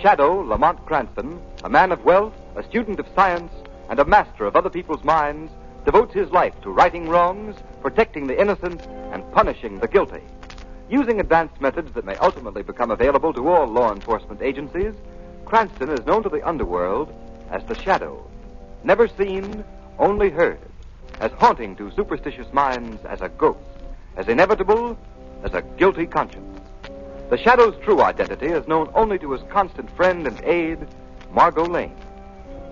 Shadow, Lamont Cranston, a man of wealth, a student of science, and a master of other people's minds, devotes his life to righting wrongs, protecting the innocent, and punishing the guilty. Using advanced methods that may ultimately become available to all law enforcement agencies, Cranston is known to the underworld as the Shadow. Never seen, only heard. As haunting to superstitious minds as a ghost. As inevitable as a guilty conscience. The Shadow's true identity is known only to his constant friend and aide, Margot Lane.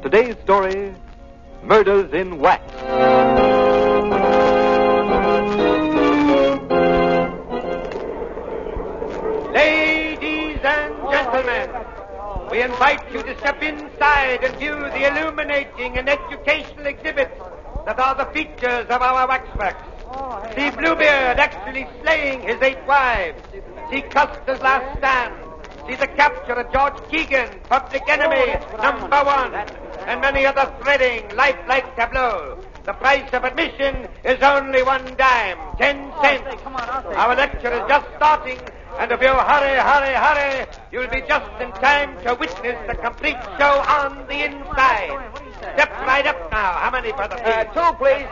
Today's story, Murders in Wax. Ladies and gentlemen, we invite you to step inside and view the illuminating and educational exhibits that are the features of our waxworks. See Bluebeard actually slaying his 8 wives. See Custer's last stand. See the capture of George Keegan, public enemy #1. And many other thrilling, lifelike tableaux. The price of admission is only 1 dime, 10 cents. Our lecture is just starting, and if you hurry, you'll be just in time to witness the complete show on the inside. Step right up now. How many for the fees? 2, please.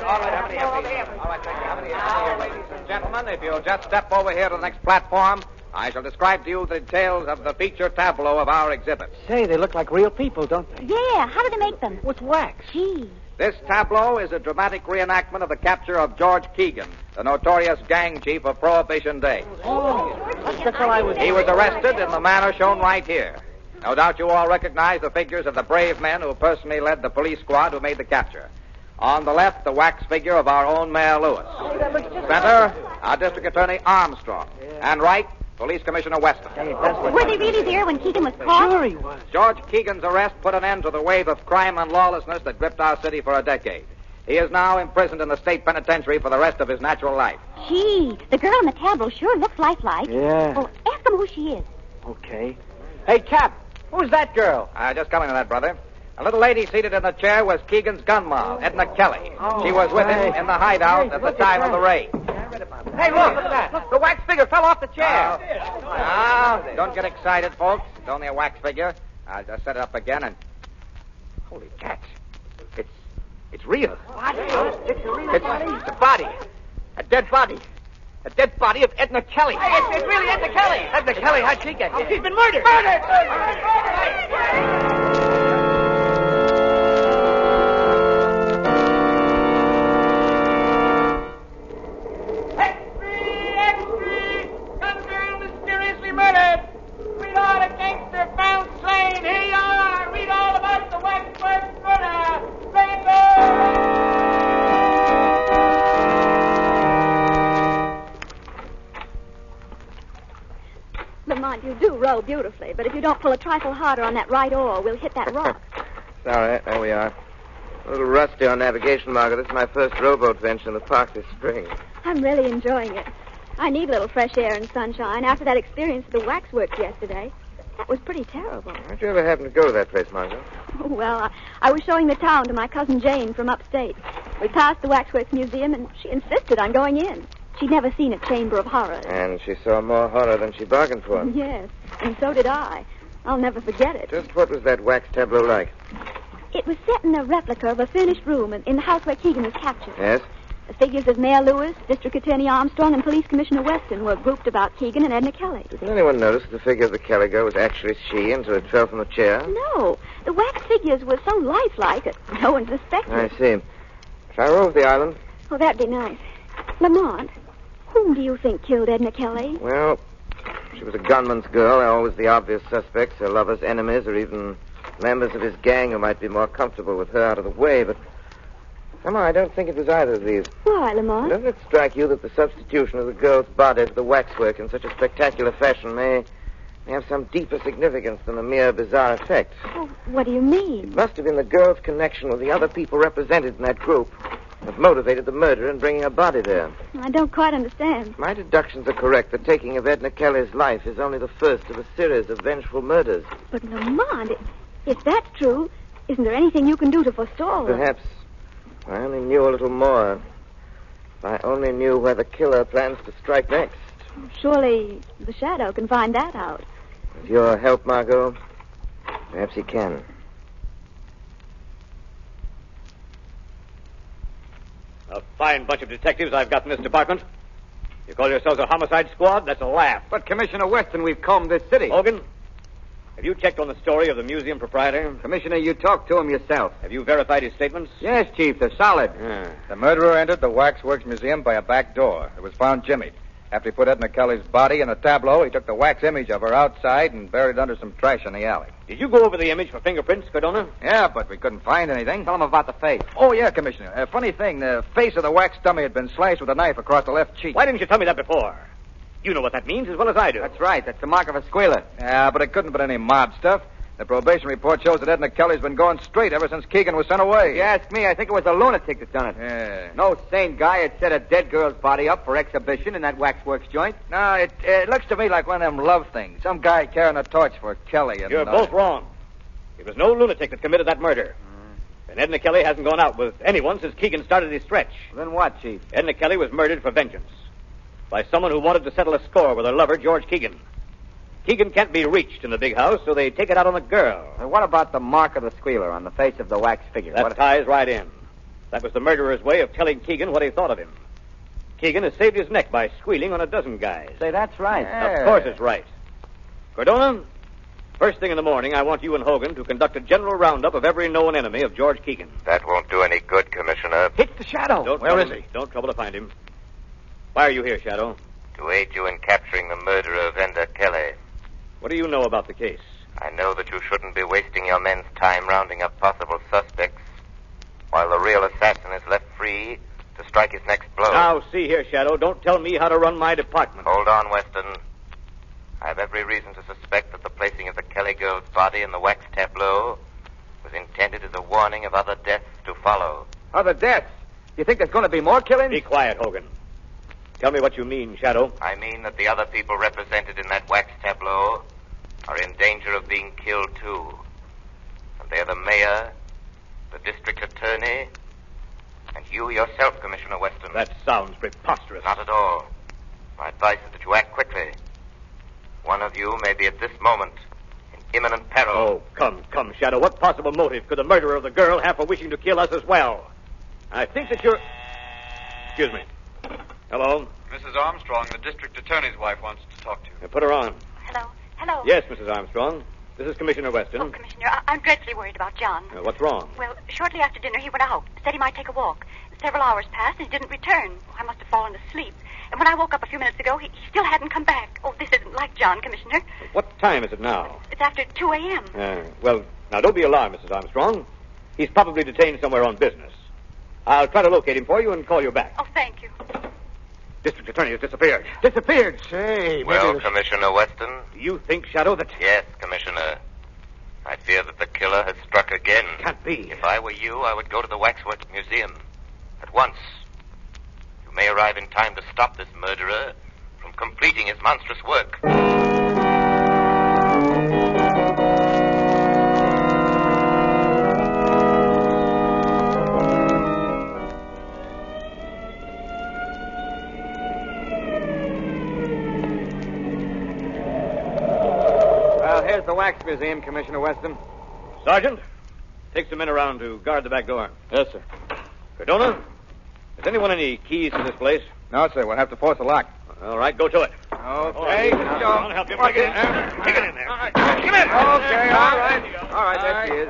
All right, how many? All right, thank you. How many? Ladies and gentlemen, if you'll just step over here to the next platform, I shall describe to you the details of the feature tableau of our exhibit. Say, they look like real people, don't they? Yeah, how do they make them? With wax. Gee. This tableau is a dramatic reenactment of the capture of George Keegan, the notorious gang chief of Prohibition Day. Oh, that's the fellow I was... He was arrested in the manner shown right here. No doubt you all recognize the figures of the brave men who personally led the police squad who made the capture. On the left, the wax figure of our own Mayor Lewis. Center, our District Attorney Armstrong. And right, Police Commissioner Weston. Were they really there when Keegan was caught? Sure he was. George Keegan's arrest put an end to the wave of crime and lawlessness that gripped our city for a decade. He is now imprisoned in the state penitentiary for the rest of his natural life. Gee, the girl in the tableau sure looks lifelike. Yeah. Oh, ask him who she is. Okay. Hey, Cap, who's that girl? Just coming to that, brother. A little lady seated in the chair was Keegan's gun moll, Edna Kelly. She was with him in the hideout at the time of the raid. Hey, look at that. The wax figure fell off the chair. Don't get excited, folks. It's only a wax figure. I'll just set it up again and... Holy cats. It's real. What? It's a body. A dead body. A dead body of Edna Kelly. Hey, it's really Edna Kelly. Edna Kelly, how'd she get here? She's been murdered. Lamont, you do row beautifully, but if you don't pull a trifle harder on that right oar, we'll hit that rock. It's all right. There we are. A little rusty on navigation, Margaret. This is my first rowboat venture in the park this spring. I'm really enjoying it. I need a little fresh air and sunshine after that experience at the waxworks yesterday. That was pretty terrible. How'd you ever happen to go to that place, Margaret? Oh, well, I was showing the town to my cousin Jane from upstate. We passed the Waxworks Museum, and she insisted on going in. She'd never seen a chamber of horrors. And she saw more horror than she bargained for. Yes, and so did I. I'll never forget it. Just what was that wax tableau like? It was set in a replica of a furnished room in the house where Keegan was captured. Yes? The figures of Mayor Lewis, District Attorney Armstrong, and Police Commissioner Weston were grouped about Keegan and Edna Kelly. Did anyone notice the figure of the Kelly girl was actually she until it fell from the chair? No. The wax figures were so lifelike that no one suspected. I see. Shall I row off the island? Oh, that'd be nice. Lamont, whom do you think killed Edna Kelly? Well, she was a gunman's girl. They're always the obvious suspects, her lovers, enemies, or even members of his gang who might be more comfortable with her out of the way, but somehow I don't think it was either of these. Why, Lamont? Doesn't it strike you that the substitution of the girl's body for the waxwork in such a spectacular fashion may have some deeper significance than a mere bizarre effect? Oh, what do you mean? It must have been the girl's connection with the other people represented in that group that motivated the murder in bringing her body there. I don't quite understand. My deductions are correct. The taking of Edna Kelly's life is only the first of a series of vengeful murders. But, Lamont, if that's true, isn't there anything you can do to forestall them? Perhaps if I only knew a little more. If I only knew where the killer plans to strike next. Surely the Shadow can find that out. With your help, Margot, perhaps he can. A fine bunch of detectives I've got in this department. You call yourselves a homicide squad? That's a laugh. But, Commissioner Weston, we've combed this city. Hogan, have you checked on the story of the museum proprietor? Commissioner, you talked to him yourself. Have you verified his statements? Yes, Chief, they're solid. The murderer entered the Waxworks Museum by a back door. It was found jimmied. After he put Edna Kelly's body in a tableau, he took the wax image of her outside and buried it under some trash in the alley. Did you go over the image for fingerprints, Cardona? Yeah, but we couldn't find anything. Tell him about the face. Oh, yeah, Commissioner. Funny thing, the face of the wax dummy had been sliced with a knife across the left cheek. Why didn't you tell me that before? You know what that means as well as I do. That's right. That's the mark of a squealer. Yeah, but it couldn't have been any mob stuff. The probation report shows that Edna Kelly's been going straight ever since Keegan was sent away. If you ask me, I think it was a lunatic that done it. Yeah. No sane guy had set a dead girl's body up for exhibition in that waxworks joint. No, it looks to me like one of them love things. Some guy carrying a torch for Kelly. And You're both wrong. It was no lunatic that committed that murder. And Edna Kelly hasn't gone out with anyone since Keegan started his stretch. Then what, Chief? Edna Kelly was murdered for vengeance by someone who wanted to settle a score with her lover, George Keegan. Keegan can't be reached in the big house, so they take it out on the girl. And what about the mark of the squealer on the face of the wax figure? That ties right in. That was the murderer's way of telling Keegan what he thought of him. Keegan has saved his neck by squealing on a dozen guys. Say, that's right. Of course it's right. Cardona, first thing in the morning, I want you and Hogan to conduct a general roundup of every known enemy of George Keegan. That won't do any good, Commissioner. It's the Shadow. Where is he? Don't trouble to find him. Why are you here, Shadow? To aid you in capturing the murderer of Edna Kelly. What do you know about the case? I know that you shouldn't be wasting your men's time rounding up possible suspects while the real assassin is left free to strike his next blow. Now, see here, Shadow. Don't tell me how to run my department. Hold on, Weston. I have every reason to suspect that the placing of the Kelly girl's body in the wax tableau was intended as a warning of other deaths to follow. Other deaths? You think there's going to be more killings? Be quiet, Hogan. Tell me what you mean, Shadow. I mean that the other people represented in that wax tableau are in danger of being killed, too. And they're the mayor, the district attorney, and you yourself, Commissioner Weston. That sounds preposterous. Not at all. My advice is that you act quickly. One of you may be at this moment in imminent peril. Oh, come, Shadow. What possible motive could the murderer of the girl have for wishing to kill us as well? I think that you're... Excuse me. Hello? Mrs. Armstrong, the district attorney's wife, wants to talk to you. Put her on. Hello. Yes, Mrs. Armstrong. This is Commissioner Weston. Oh, Commissioner, I'm dreadfully worried about John. What's wrong? Well, shortly after dinner, he went out. Said he might take a walk. Several hours passed, and he didn't return. I must have fallen asleep. And when I woke up a few minutes ago, he still hadn't come back. Oh, this isn't like John, Commissioner. What time is it now? It's after 2 a.m. Well, now, don't be alarmed, Mrs. Armstrong. He's probably detained somewhere on business. I'll try to locate him for you and call you back. Oh, thank you. District attorney has disappeared. Disappeared? Say, Well, Commissioner Weston? Do you think, Shadow, that... Yes, Commissioner. I fear that the killer has struck again. Can't be. If I were you, I would go to the Waxworks Museum. At once. You may arrive in time to stop this murderer from completing his monstrous work. Here's the Wax Museum, Commissioner Weston. Sergeant, take some men around to guard the back door. Yes, sir. Cardona, has anyone any keys to this place? No, sir. We'll have to force the lock. All right, go to it. Okay. I'll help you. Take it in there. Take it in there. Come in. Okay, all right. All right, there she is.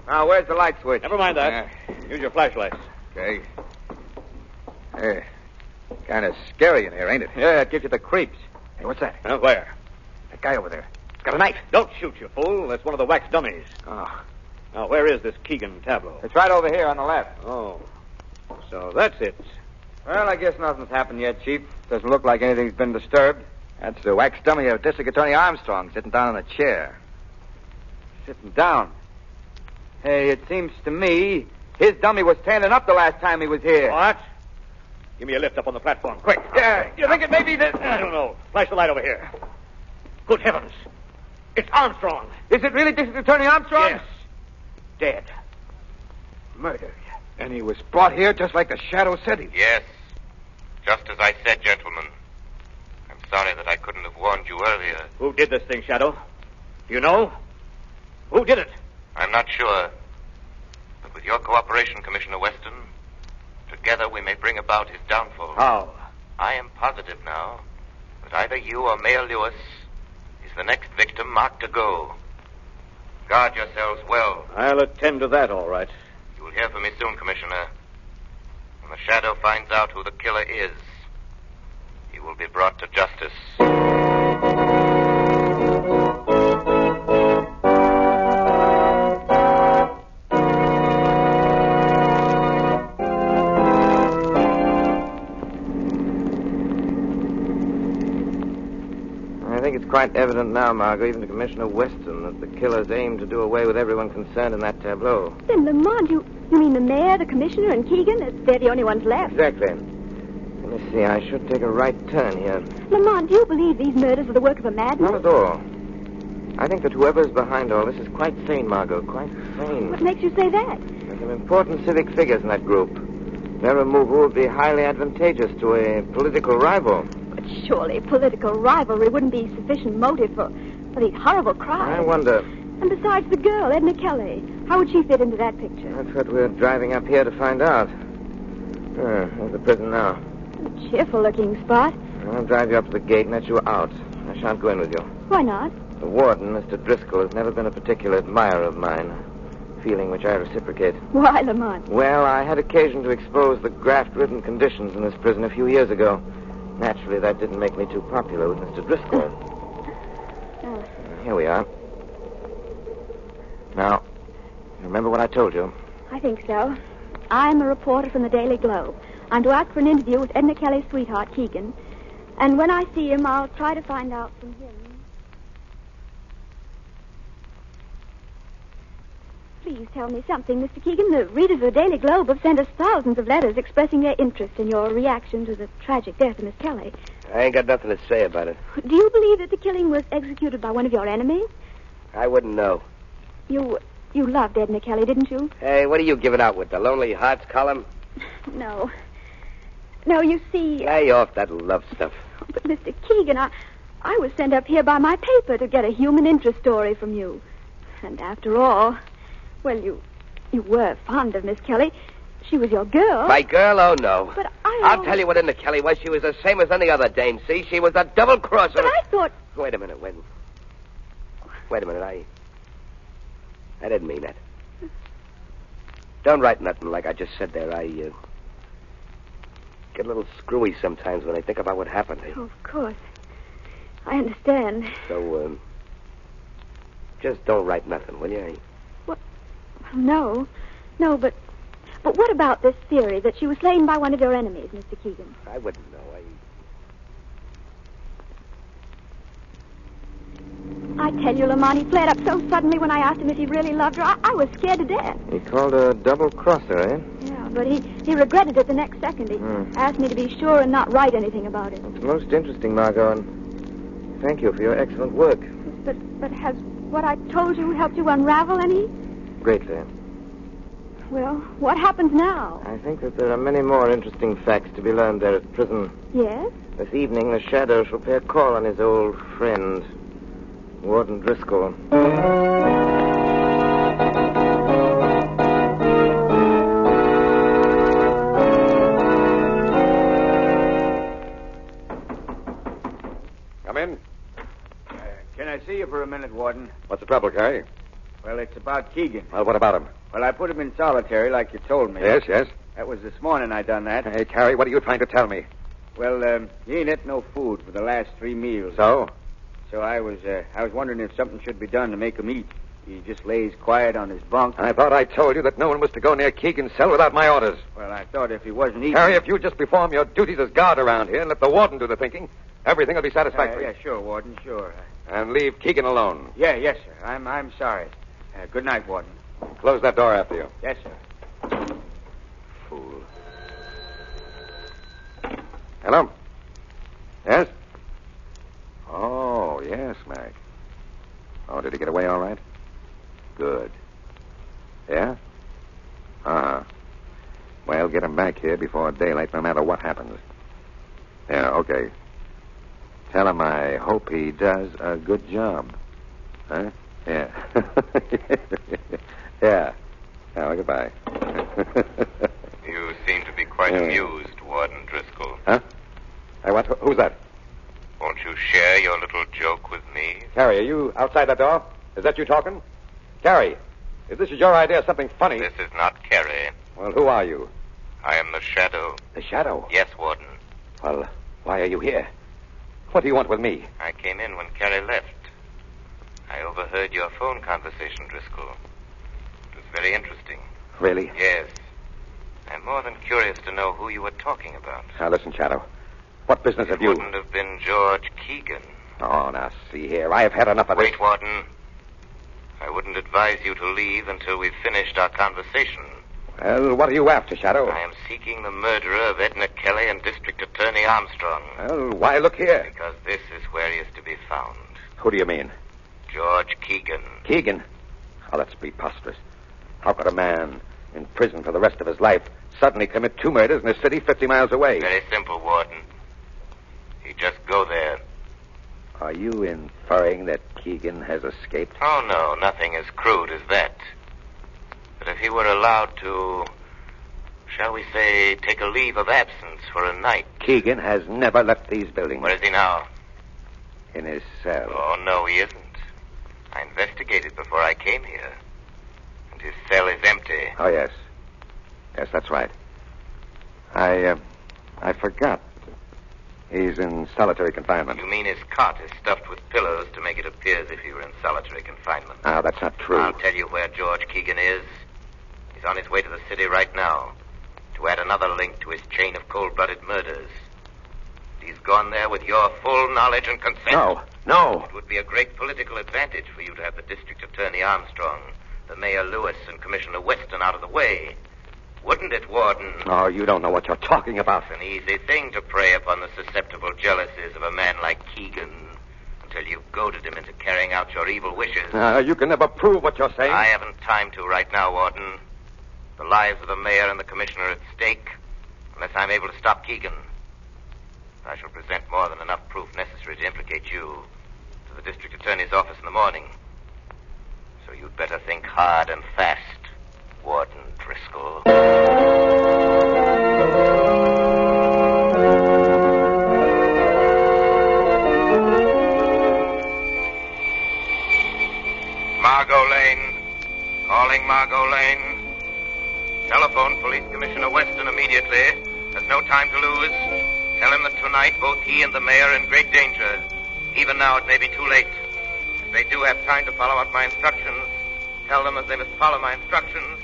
Now, where's the light switch? Never mind that. Use your flashlights. Okay. Hey, kind of scary in here, ain't it? Yeah, it gives you the creeps. Hey, what's that? Where? That guy over there. He's got a knife. Don't shoot, you fool. That's one of the wax dummies. Oh. Now, where is this Keegan tableau? It's right over here on the left. Oh. So that's it. Well, I guess nothing's happened yet, Chief. Doesn't look like anything's been disturbed. That's the wax dummy of District Attorney Armstrong sitting down in a chair. Sitting down. Hey, it seems to me his dummy was standing up the last time he was here. What? Give me a lift up on the platform, quick. Yeah, you think it may be that... I don't know. Flash the light over here. Good heavens. It's Armstrong. Is it really District Attorney Armstrong? Yes. Dead. Murdered. And he was brought here just like the Shadow said he was. Yes. Just as I said, gentlemen. And sorry that I couldn't have warned you earlier. Who did this thing, Shadow? Do you know? Who did it? I'm not sure. But with your cooperation, Commissioner Weston, together we may bring about his downfall. How? I am positive now that either you or Mayor Lewis is the next victim marked to go. Guard yourselves well. I'll attend to that, all right. You will hear from me soon, Commissioner. When the Shadow finds out who the killer is, he will be brought to justice. I think it's quite evident now, Margot, even to Commissioner Weston, that the killers aim to do away with everyone concerned in that tableau. Then, Lamont, you mean the mayor, the commissioner, and Keegan? They're the only ones left. Exactly. Let me see, I should take a right turn here. Lamont, do you believe these murders are the work of a madman? Not at all. I think that whoever's behind all this is quite sane, Margot, quite sane. What makes you say that? There's some important civic figures in that group. Their removal would be highly advantageous to a political rival. But surely political rivalry wouldn't be sufficient motive for these horrible crimes. I wonder. And besides the girl, Edna Kelly, how would she fit into that picture? That's what we're driving up here to find out. There's the prison now. A cheerful-looking spot. I'll drive you up to the gate and let you out. I shan't go in with you. Why not? The warden, Mr. Driscoll, has never been a particular admirer of mine, a feeling which I reciprocate. Why, Lamont? Well, I had occasion to expose the graft-ridden conditions in this prison a few years ago. Naturally, that didn't make me too popular with Mr. Driscoll. Here we are. Now, you remember what I told you? I think so. I'm a reporter from the Daily Globe. I'm to ask for an interview with Edna Kelly's sweetheart, Keegan. And when I see him, I'll try to find out from him. Please tell me something, Mr. Keegan. The readers of the Daily Globe have sent us thousands of letters expressing their interest in your reaction to the tragic death of Miss Kelly. I ain't got nothing to say about it. Do you believe that the killing was executed by one of your enemies? I wouldn't know. You loved Edna Kelly, didn't you? Hey, what are you giving out with, the Lonely Hearts column? No. No, you see... Lay off that love stuff. But, Mr. Keegan, I was sent up here by my paper to get a human interest story from you. And after all, well, you were fond of Miss Kelly. She was your girl. My girl? Oh, no. But I'll tell you what Edna Kelly was. She was the same as any other dame, see? She was a double-crosser. But I thought... Wait a minute, Wait a minute, I didn't mean that. Don't write nothing like I just said there. I get a little screwy sometimes when I think about what happened. Oh, of course. I understand. So, just don't write nothing, will you? What? No, but what about this theory that she was slain by one of your enemies, Mr. Keegan? I wouldn't know. I tell you, Lamont, he flared up so suddenly when I asked him if he really loved her. I was scared to death. He called her a double-crosser, eh? Yeah, but he regretted it the next second. He asked me to be sure and not write anything about it. It's most interesting, Margot, and thank you for your excellent work. But has what I told you helped you unravel any? Greatly. Well, what happens now? I think that there are many more interesting facts to be learned there at prison. Yes? This evening, the Shadow shall pay a call on his old friend, Warden Driscoll. Come in. Can I see you for a minute, Warden? What's the trouble, Carrie? Well, it's about Keegan. Well, what about him? Well, I put him in solitary like you told me. Yes. That was this morning I done that. Hey, Carrie, what are you trying to tell me? Well, he ain't ate no food for the last 3 meals. So? So I was wondering if something should be done to make him eat. He just lays quiet on his bunk. I thought I told you that no one was to go near Keegan's cell without my orders. Well, I thought if he wasn't eating... Harry, if you just perform your duties as guard around here and let the warden do the thinking, everything will be satisfactory. Yeah, sure, Warden, sure. And leave Keegan alone. Yes, sir. I'm sorry. Good night, Warden. Close that door after you. Yes, sir. Fool. Hello? Yes? Oh, yes, Mac. Oh, did he get away all right? Good. Yeah? Uh-huh. Well, get him back here before daylight, no matter what happens. Yeah, okay. Tell him I hope he does a good job. Huh? Yeah. Yeah. Well, goodbye. You seem to be quite amused, Warden Driscoll. Huh? Hey, what? Who's that? Won't you share your little joke with me? Carrie, are you outside that door? Is that you talking? Carrie, if this is your idea of something funny... This is not Carrie. Well, who are you? I am the Shadow. The Shadow? Yes, Warden. Well, why are you here? What do you want with me? I came in when Carrie left. I overheard your phone conversation, Driscoll. It was very interesting. Really? Yes. I'm more than curious to know who you were talking about. Now, listen, Shadow. What business have you... It wouldn't have been George Keegan. Oh, now, see here. I have had enough of this. Wait, Warden. I wouldn't advise you to leave until we've finished our conversation. Well, what are you after, Shadow? I am seeking the murderer of Edna Kelly and District Attorney Armstrong. Well, why look here? Because this is where he is to be found. Who do you mean? George Keegan. Keegan? Oh, that's preposterous. How could a man in prison for the rest of his life suddenly commit 2 murders in a city 50 miles away? Very simple, Warden. He'd just go there. Are you inferring that Keegan has escaped? Oh, no, nothing as crude as that. But if he were allowed to, shall we say, take a leave of absence for a night. Keegan has never left these buildings. Where is he now? In his cell. Oh, no, he isn't. I investigated before I came here. And his cell is empty. Oh, yes. Yes, that's right. I forgot. He's in solitary confinement. You mean his cot is stuffed with pillows to make it appear as if he were in solitary confinement? No, that's not true. I'll tell you where George Keegan is. He's on his way to the city right now to add another link to his chain of cold-blooded murders. He's gone there with your full knowledge and consent. No. It would be a great political advantage for you to have the District Attorney Armstrong, the Mayor Lewis, and Commissioner Weston out of the way. Wouldn't it, Warden? Oh, you don't know what you're talking about. It's an easy thing to prey upon the susceptible jealousies of a man like Keegan until you've goaded him into carrying out your evil wishes. You can never prove what you're saying. I haven't time to right now, Warden. The lives of the mayor and the commissioner are at stake unless I'm able to stop Keegan. I shall present more than enough proof necessary to implicate you to the district attorney's office in the morning. So you'd better think hard and fast, Warden Driscoll. Margot Lane. Calling Margot Lane. Telephone Police Commissioner Weston immediately. There's no time to lose. Tell him that tonight both he and the mayor are in great danger. Even now it may be too late. If they do have time to follow out my instructions, tell them that they must follow my instructions.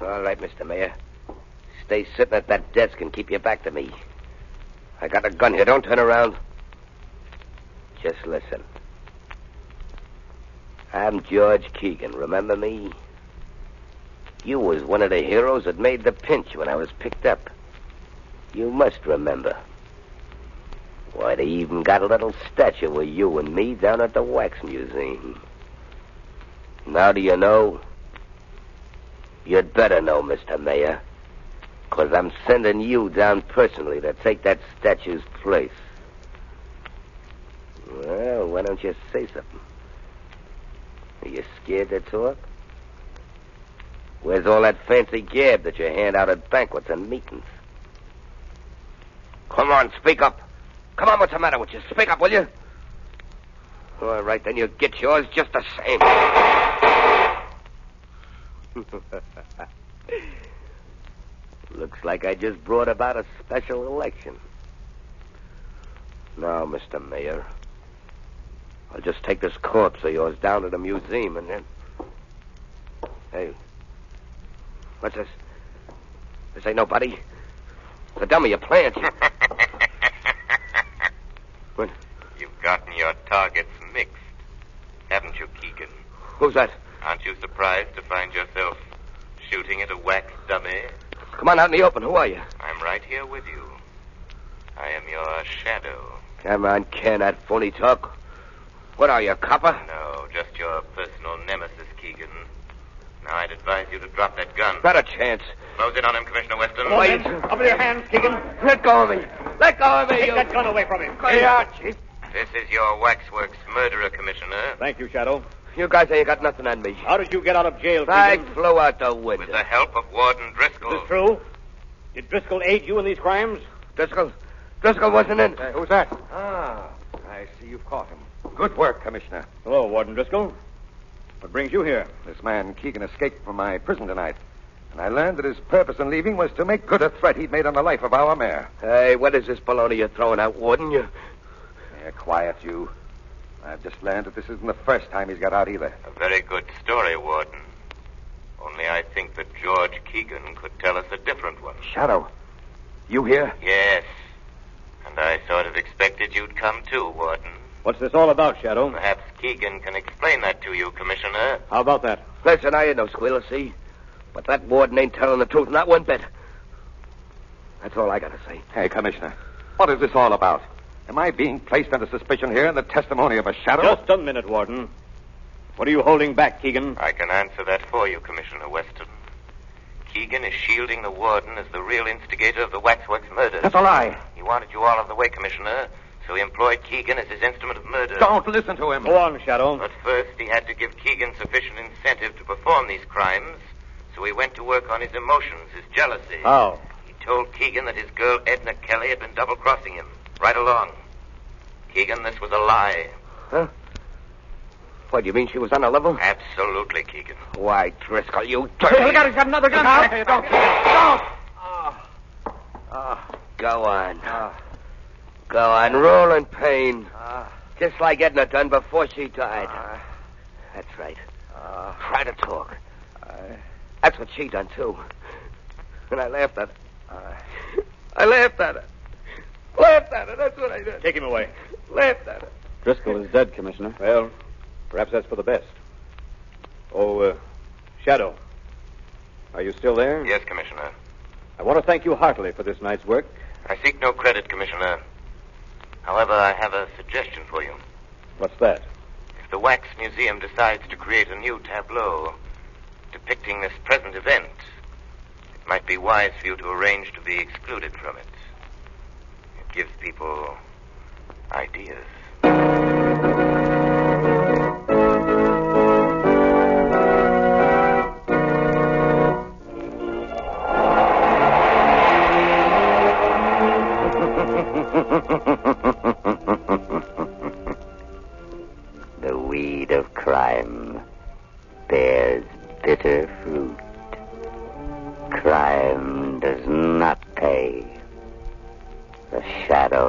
All right, Mr. Mayor. Stay sitting at that desk and keep your back to me. I got a gun here. Don't turn around. Just listen. I'm George Keegan. Remember me? You was one of the heroes that made the pinch when I was picked up. You must remember. Why, they even got a little statue of you and me down at the Wax Museum. Now do you know? You'd better know, Mr. Mayor, 'cause I'm sending you down personally to take that statue's place. Well, why don't you say something? Are you scared to talk? Where's all that fancy gab that you hand out at banquets and meetings? Come on, speak up. Come on, what's the matter with you? Speak up, will you? All right, then you get yours just the same. Looks like I just brought about a special election. Now, Mr. Mayor, I'll just take this corpse of yours down to the museum and then... Hey, what's this? This ain't nobody. The dummy, your plant. What? You've gotten your targets mixed, haven't you, Keegan? Who's that? Aren't you surprised to find yourself shooting at a wax dummy? Come on out in the open. Who are you? I'm right here with you. I am your shadow. Come on, can that phony talk. What are you, a copper? No, just your personal nemesis, Keegan. Now, I'd advise you to drop that gun. Not a chance. Close in on him, Commissioner Weston. Wait. Up with your hands, Keegan. Let go of me. Let go of me, Take you. that gun away from him. Here you are, Chief. This is your waxworks murderer, Commissioner. Thank you, Shadow. You guys ain't got nothing on me. How did you get out of jail, I Keegan? flew out the window. With the help of Warden Driscoll. Is this true? Did Driscoll aid you in these crimes? Driscoll wasn't in. Who's that? Ah, I see you've caught him. Good work, Commissioner. Hello, Warden Driscoll. What brings you here? This man, Keegan, escaped from my prison tonight. And I learned that his purpose in leaving was to make good a threat he'd made on the life of our mayor. Hey, what is this baloney you're throwing out, Warden? Quiet, you. I've just learned that this isn't the first time he's got out either. A very good story, Warden. Only I think that George Keegan could tell us a different one. Shadow, you here? Yes. And I sort of expected you'd come too, Warden. What's this all about, Shadow? Perhaps Keegan can explain that to you, Commissioner. How about that? Listen, I ain't no squealer, see? But that warden ain't telling the truth, not one bit. That's all I gotta say. Hey, Commissioner, what is this all about? Am I being placed under suspicion here in the testimony of a shadow? Just a minute, Warden. What are you holding back, Keegan? I can answer that for you, Commissioner Weston. Keegan is shielding the warden as the real instigator of the Waxworks murder. That's a lie. He wanted you all out of the way, Commissioner, so he employed Keegan as his instrument of murder. Don't listen to him. Go on, Shadow. But first, he had to give Keegan sufficient incentive to perform these crimes, so he went to work on his emotions, his jealousy. How? He told Keegan that his girl, Edna Kelly, had been double-crossing him, right along. Keegan, this was a lie. Huh? What, do you mean she was on a level? Absolutely, Keegan. Why, Driscoll, you dirty... Hey, look out, he's got another gun. Hey, don't, Keegan, don't! Go on. Go on, roll in pain. Just like Edna done before she died. That's right. Try to talk. That's what she done, too. And I laughed at her. I laughed at her. Laughed at her, that's what I did. Take him away. Laughed at her. Driscoll is dead, Commissioner. Well, perhaps that's for the best. Oh, Shadow. Are you still there? Yes, Commissioner. I want to thank you heartily for this night's work. I seek no credit, Commissioner. However, I have a suggestion for you. What's that? If the Wax Museum decides to create a new tableau depicting this present event, it might be wise for you to arrange to be excluded from it. It gives people ideas. The weed of crime bears bitter fruit. Crime does not pay. The shadow